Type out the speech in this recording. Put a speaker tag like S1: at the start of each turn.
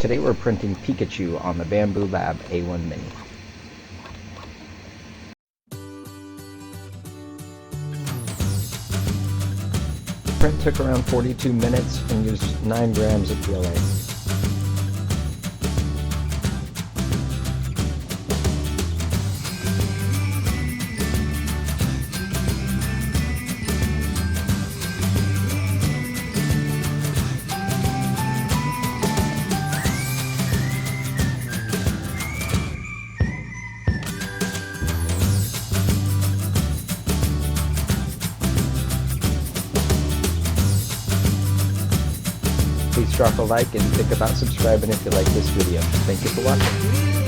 S1: Today we're printing Pikachu on the Bambu Lab A1 Mini. The print took around 42 minutes and used 9 grams of PLA. Please drop a like and think about subscribing if you like this video. Thank you for watching.